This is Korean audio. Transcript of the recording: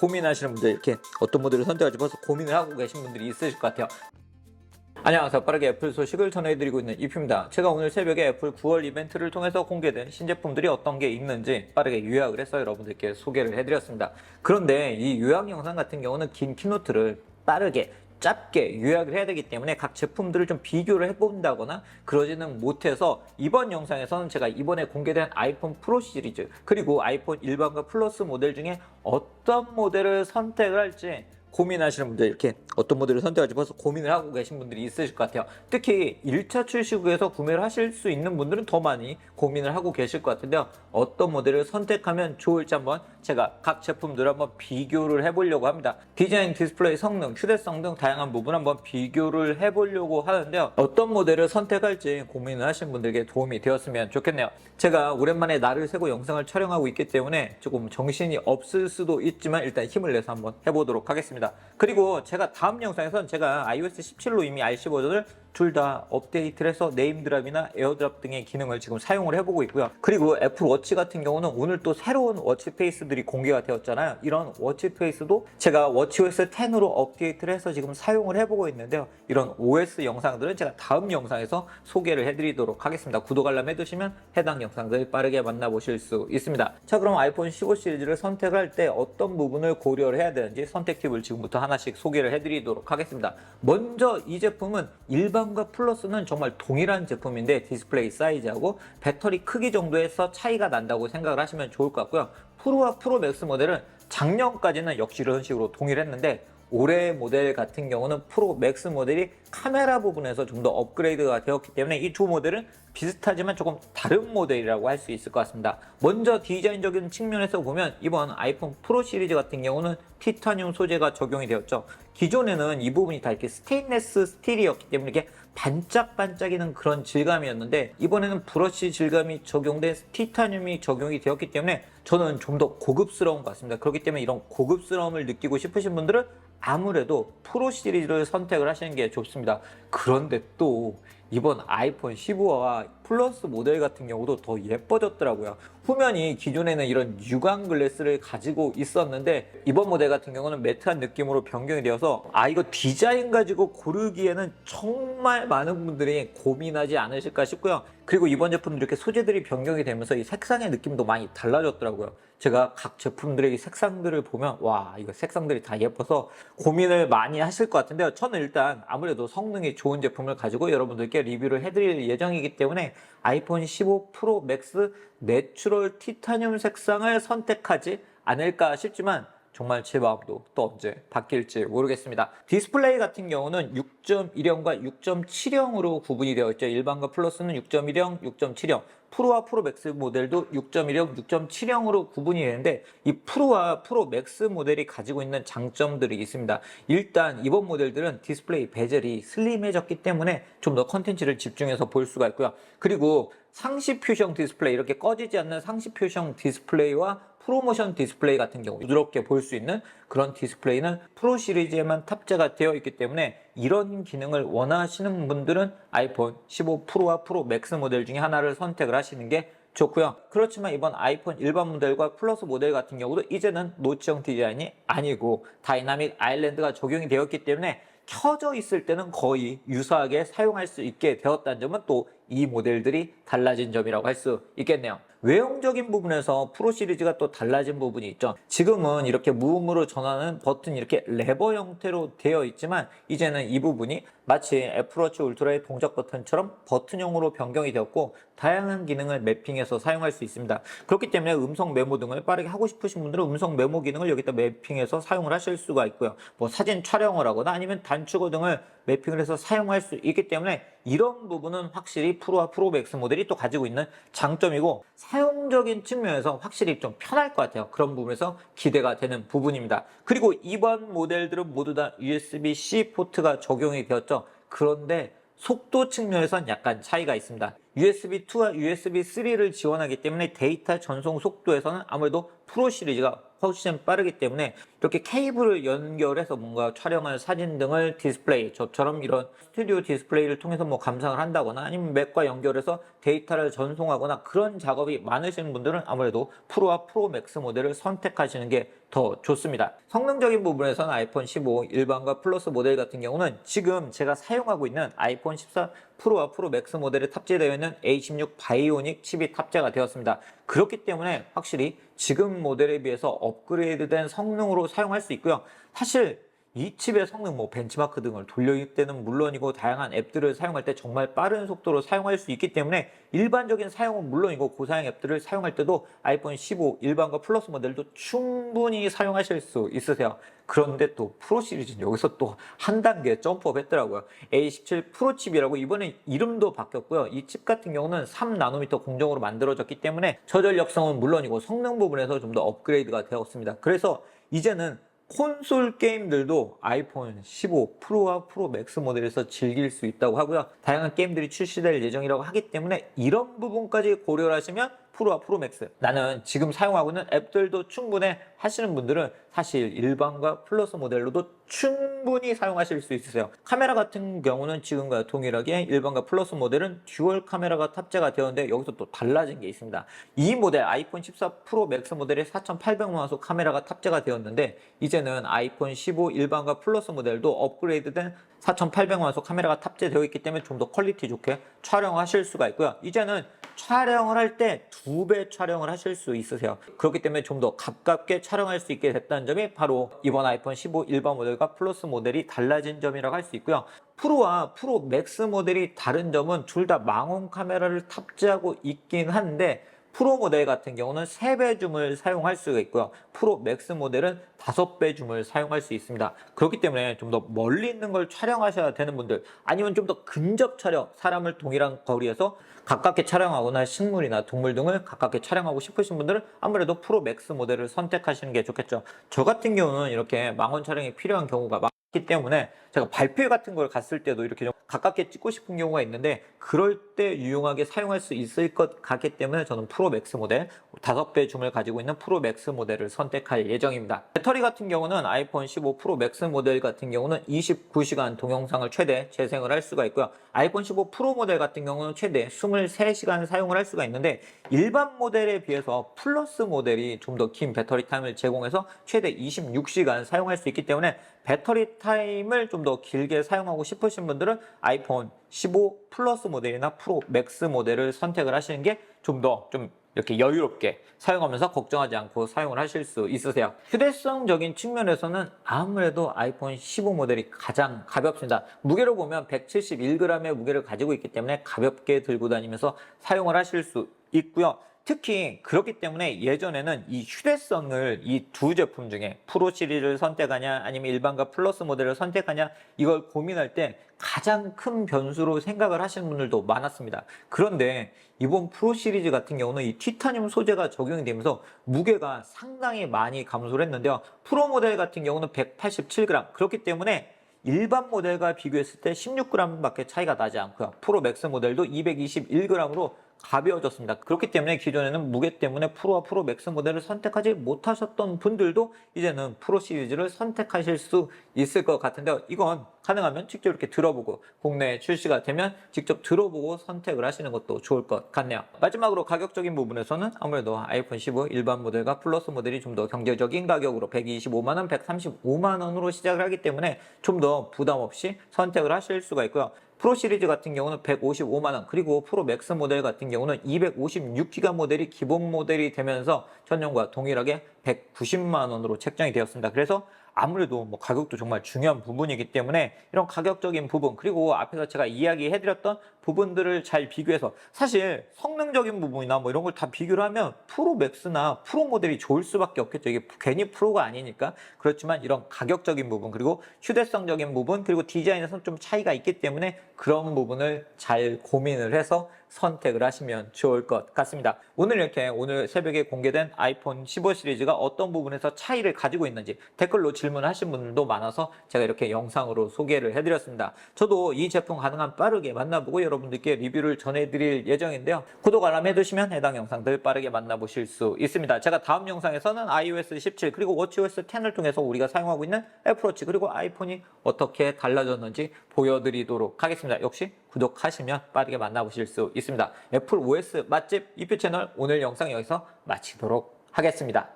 고민하시는 분들, 이렇게 어떤 모델을 선택할지 벌써 고민을 하고 계신 분들이 있으실 것 같아요. 안녕하세요. 빠르게 애플 소식을 전해드리고 있는 이프입니다. 제가 오늘 새벽에 애플 9월 이벤트를 통해서 공개된 신제품들이 어떤 게 있는지 빠르게 요약을 해서 여러분들께 소개를 해드렸습니다. 그런데 이 요약 영상 같은 경우는 긴 키노트를 빠르게 짧게 요약을 해야 되기 때문에 각 제품들을 좀 비교를 해본다거나 그러지는 못해서 이번 영상에서는 제가 이번에 공개된 아이폰 프로 시리즈 그리고 아이폰 일반과 플러스 모델 중에 어떤 모델을 선택을 할지 고민하시는 분들, 이렇게 어떤 모델을 선택할지 벌써 고민을 하고 계신 분들이 있으실 것 같아요. 특히 1차 출시국에서 구매를 하실 수 있는 분들은 더 많이 고민을 하고 계실 것 같은데요. 어떤 모델을 선택하면 좋을지 한번 제가 각 제품들을 한번 비교를 해보려고 합니다. 디자인, 디스플레이, 성능, 휴대성 등 다양한 부분 한번 비교를 해보려고 하는데요. 어떤 모델을 선택할지 고민을 하신 분들에게 도움이 되었으면 좋겠네요. 제가 오랜만에 날을 새고 영상을 촬영하고 있기 때문에 조금 정신이 없을 수도 있지만 일단 힘을 내서 한번 해보도록 하겠습니다. 그리고 제가 다음 영상에서는 제가 iOS 17로 이미 RC 버전을 둘 다 업데이트를 해서 네임드랍이나 에어드랍 등의 기능을 지금 사용을 해보고 있고요. 그리고 애플 워치 같은 경우는 오늘 또 새로운 워치페이스들이 공개가 되었잖아요. 이런 워치페이스도 제가 워치OS 10으로 업데이트를 해서 지금 사용을 해보고 있는데요. 이런 OS 영상들은 제가 다음 영상에서 소개를 해드리도록 하겠습니다. 구독 알람 해두시면 해당 영상들 빠르게 만나보실 수 있습니다. 자, 그럼 아이폰 15 시리즈를 선택할 때 어떤 부분을 고려를 해야 되는지 선택 팁을 지금부터 하나씩 소개를 해드리도록 하겠습니다. 먼저 이 제품은 일반과 플러스는 정말 동일한 제품인데 디스플레이 사이즈하고 배터리 크기 정도에서 차이가 난다고 생각을 하시면 좋을 것 같고요. 프로와 프로 맥스 모델은 작년까지는 역시 이런 식으로 동일했는데 올해 모델 같은 경우는 프로 맥스 모델이 카메라 부분에서 좀 더 업그레이드가 되었기 때문에 이 두 모델은 비슷하지만 조금 다른 모델이라고 할 수 있을 것 같습니다. 먼저 디자인적인 측면에서 보면 이번 아이폰 프로 시리즈 같은 경우는 티타늄 소재가 적용이 되었죠. 기존에는 이 부분이 다 이렇게 스테인레스 스틸이었기 때문에 이렇게 반짝반짝이는 그런 질감이었는데 이번에는 브러쉬 질감이 적용된 티타늄이 적용이 되었기 때문에 저는 좀 더 고급스러운 것 같습니다. 그렇기 때문에 이런 고급스러움을 느끼고 싶으신 분들은 아무래도 프로 시리즈를 선택을 하시는 게 좋습니다. 그런데 또 이번 아이폰 15와 플러스 모델 같은 경우도 더 예뻐졌더라고요. 후면이 기존에는 이런 유광 글래스를 가지고 있었는데 이번 모델 같은 경우는 매트한 느낌으로 변경이 되어서 이거 디자인 가지고 고르기에는 정말 많은 분들이 고민하지 않으실까 싶고요. 그리고 이번 제품도 이렇게 소재들이 변경이 되면서 이 색상의 느낌도 많이 달라졌더라고요. 제가 각 제품들의 이 색상들을 보면 와, 이거 색상들이 다 예뻐서 고민을 많이 하실 것 같은데요. 저는 일단 아무래도 성능이 좋은 제품을 가지고 여러분들께 리뷰를 해드릴 예정이기 때문에 아이폰 15 프로 맥스 내추럴 티타늄 색상을 선택하지 않을까 싶지만 정말 제 마음도 또 언제 바뀔지 모르겠습니다. 디스플레이 같은 경우는 6.1형과 6.7형으로 구분이 되어 있죠. 일반과 플러스는 6.1형, 6.7형, 프로와 프로 맥스 모델도 6.1형, 6.7형으로 구분이 되는데 이 프로와 프로 맥스 모델이 가지고 있는 장점들이 있습니다. 일단 이번 모델들은 디스플레이 베젤이 슬림해졌기 때문에 좀 더 컨텐츠를 집중해서 볼 수가 있고요. 그리고 상시 퓨전 디스플레이, 이렇게 꺼지지 않는 상시 퓨전 디스플레이와 프로모션 디스플레이 같은 경우 부드럽게 볼 수 있는 그런 디스플레이는 프로 시리즈에만 탑재가 되어 있기 때문에 이런 기능을 원하시는 분들은 아이폰 15 프로와 프로 맥스 모델 중에 하나를 선택을 하시는 게 좋고요. 그렇지만 이번 아이폰 일반 모델과 플러스 모델 같은 경우도 이제는 노치형 디자인이 아니고 다이나믹 아일랜드가 적용이 되었기 때문에 켜져 있을 때는 거의 유사하게 사용할 수 있게 되었다는 점은 또 이 모델들이 달라진 점이라고 할 수 있겠네요. 외형적인 부분에서 프로 시리즈가 또 달라진 부분이 있죠. 지금은 이렇게 무음으로 전환하는 버튼이 이렇게 레버 형태로 되어 있지만 이제는 이 부분이 마치 애플워치 울트라의 동작 버튼처럼 버튼형으로 변경이 되었고 다양한 기능을 매핑해서 사용할 수 있습니다. 그렇기 때문에 음성 메모 등을 빠르게 하고 싶으신 분들은 음성 메모 기능을 여기다 매핑해서 사용을 하실 수가 있고요. 뭐 사진 촬영을 하거나 아니면 단축어 등을 매핑을 해서 사용할 수 있기 때문에 이런 부분은 확실히 프로와 프로 맥스 모델이 또 가지고 있는 장점이고 사용적인 측면에서 확실히 좀 편할 것 같아요. 그런 부분에서 기대가 되는 부분입니다. 그리고 이번 모델들은 모두 다 USB-C 포트가 적용이 되었죠. 그런데 속도 측면에선 약간 차이가 있습니다. USB2와 USB3를 지원하기 때문에 데이터 전송 속도에서는 아무래도 프로 시리즈가 훨씬 빠르기 때문에 이렇게 케이블을 연결해서 뭔가 촬영한 사진 등을 디스플레이, 저처럼 이런 스튜디오 디스플레이를 통해서 뭐 감상을 한다거나 아니면 맥과 연결해서 데이터를 전송하거나 그런 작업이 많으신 분들은 아무래도 프로와 프로 맥스 모델을 선택하시는 게 더 좋습니다. 성능적인 부분에서는 아이폰 15 일반과 플러스 모델 같은 경우는 지금 제가 사용하고 있는 아이폰 14 프로와 프로 맥스 모델에 탑재되어 있는 A16 바이오닉 칩이 탑재가 되었습니다. 그렇기 때문에 확실히 지금 모델에 비해서 업그레이드된 성능으로 사용할 수 있고요. 사실 이 칩의 성능, 벤치마크 등을 돌릴 때는 물론이고 다양한 앱들을 사용할 때 정말 빠른 속도로 사용할 수 있기 때문에 일반적인 사용은 물론이고 고사양 앱들을 사용할 때도 아이폰 15 일반과 플러스 모델도 충분히 사용하실 수 있으세요. 그런데 또 프로 시리즈는 여기서 또 한 단계 점프업 했더라고요. A17 프로 칩이라고 이번에 이름도 바뀌었고요. 이 칩 같은 경우는 3나노미터 공정으로 만들어졌기 때문에 저전력성은 물론이고 성능 부분에서 좀 더 업그레이드가 되었습니다. 그래서 이제는 콘솔 게임들도 아이폰 15 프로와 프로 맥스 모델에서 즐길 수 있다고 하고요. 다양한 게임들이 출시될 예정이라고 하기 때문에 이런 부분까지 고려를 하시면 프로와 프로 맥스, 나는 지금 사용하고 있는 앱들도 충분해 하시는 분들은 사실 일반과 플러스 모델로도 충분히 사용하실 수 있으세요. 카메라 같은 경우는 지금과 동일하게 일반과 플러스 모델은 듀얼 카메라가 탑재가 되었는데 여기서 또 달라진 게 있습니다. 이 모델 아이폰 14 프로 맥스 모델에 4800만화소 카메라가 탑재가 되었는데 이제는 아이폰 15 일반과 플러스 모델도 업그레이드된 4800만화소 카메라가 탑재되어 있기 때문에 좀 더 퀄리티 좋게 촬영하실 수가 있고요. 이제는 촬영을 할 때 2배 촬영을 하실 수 있으세요. 그렇기 때문에 좀 더 가깝게 촬영할 수 있게 됐다는 점이 바로 이번 아이폰 15 일반 모델과 플러스 모델이 달라진 점이라고 할 수 있고요. 프로와 프로 맥스 모델이 다른 점은 둘 다 망원 카메라를 탑재하고 있긴 한데 프로 모델 같은 경우는 3배 줌을 사용할 수가 있고요. 프로 맥스 모델은 5배 줌을 사용할 수 있습니다. 그렇기 때문에 좀 더 멀리 있는 걸 촬영하셔야 되는 분들, 아니면 좀 더 근접 촬영, 사람을 동일한 거리에서 가깝게 촬영하거나 식물이나 동물 등을 가깝게 촬영하고 싶으신 분들은 아무래도 프로 맥스 모델을 선택하시는 게 좋겠죠. 저 같은 경우는 이렇게 망원 촬영이 필요한 경우가 많기 때문에 제가 발표회 같은 걸 갔을 때도 이렇게 좀 가깝게 찍고 싶은 경우가 있는데 그럴 때 유용하게 사용할 수 있을 것 같기 때문에 저는 프로 맥스 모델 5배 줌을 가지고 있는 프로 맥스 모델을 선택할 예정입니다. 배터리 같은 경우는 아이폰 15 프로 맥스 모델 같은 경우는 29시간 동영상을 최대 재생을 할 수가 있고요. 아이폰 15 프로 모델 같은 경우는 최대 23시간 사용을 할 수가 있는데 일반 모델에 비해서 플러스 모델이 좀 더 긴 배터리 타임을 제공해서 최대 26시간 사용할 수 있기 때문에 배터리 타임을 좀 더 길게 사용하고 싶으신 분들은 아이폰 15 플러스 모델이나 프로 맥스 모델을 선택을 하시는 게 좀 이렇게 여유롭게 사용하면서 걱정하지 않고 사용을 하실 수 있으세요. 휴대성적인 측면에서는 아무래도 아이폰 15 모델이 가장 가볍습니다. 무게로 보면 171g의 무게를 가지고 있기 때문에 가볍게 들고 다니면서 사용을 하실 수 있고요. 특히 그렇기 때문에 예전에는 이 휴대성을 이 두 제품 중에 프로 시리즈를 선택하냐 아니면 일반과 플러스 모델을 선택하냐 이걸 고민할 때 가장 큰 변수로 생각을 하시는 분들도 많았습니다. 그런데 이번 프로 시리즈 같은 경우는 이 티타늄 소재가 적용이 되면서 무게가 상당히 많이 감소를 했는데요. 프로 모델 같은 경우는 187g, 그렇기 때문에 일반 모델과 비교했을 때 16g 밖에 차이가 나지 않고요. 프로 맥스 모델도 221g으로 가벼워졌습니다. 그렇기 때문에 기존에는 무게 때문에 프로와 프로 맥스 모델을 선택하지 못하셨던 분들도 이제는 프로 시리즈를 선택하실 수 있을 것 같은데요. 이건 가능하면 직접 이렇게 들어보고 국내에 출시가 되면 직접 들어보고 선택을 하시는 것도 좋을 것 같네요. 마지막으로 가격적인 부분에서는 아무래도 아이폰 15 일반 모델과 플러스 모델이 좀 더 경제적인 가격으로 125만원, 135만원으로 시작을 하기 때문에 좀 더 부담 없이 선택을 하실 수가 있고요. 프로 시리즈 같은 경우는 155만원, 그리고 프로 맥스 모델 같은 경우는 256기가 모델이 기본 모델이 되면서 전년과 동일하게 190만원으로 책정이 되었습니다. 그래서 아무래도 가격도 정말 중요한 부분이기 때문에 이런 가격적인 부분, 그리고 앞에서 제가 이야기해드렸던 부분들을 잘 비교해서, 사실 성능적인 부분이나 이런 걸 다 비교를 하면 프로 맥스나 프로 모델이 좋을 수밖에 없겠죠. 이게 괜히 프로가 아니니까. 그렇지만 이런 가격적인 부분, 그리고 휴대성적인 부분, 그리고 디자인에서 좀 차이가 있기 때문에 그런 부분을 잘 고민을 해서 선택을 하시면 좋을 것 같습니다. 오늘 새벽에 공개된 아이폰 15 시리즈가 어떤 부분에서 차이를 가지고 있는지 댓글로 질문하신 분들도 많아서 제가 이렇게 영상으로 소개를 해드렸습니다. 저도 이 제품 가능한 빠르게 만나보고 여러분들께 리뷰를 전해드릴 예정인데요. 구독 알람 해두시면 해당 영상들 빠르게 만나보실 수 있습니다. 제가 다음 영상에서는 iOS 17 그리고 watchOS 10을 통해서 우리가 사용하고 있는 애플워치 그리고 아이폰이 어떻게 달라졌는지 보여드리도록 하겠습니다. 역시 구독하시면 빠르게 만나보실 수 있습니다. 애플 OS 맛집 리뷰 채널 오늘 영상 여기서 마치도록 하겠습니다.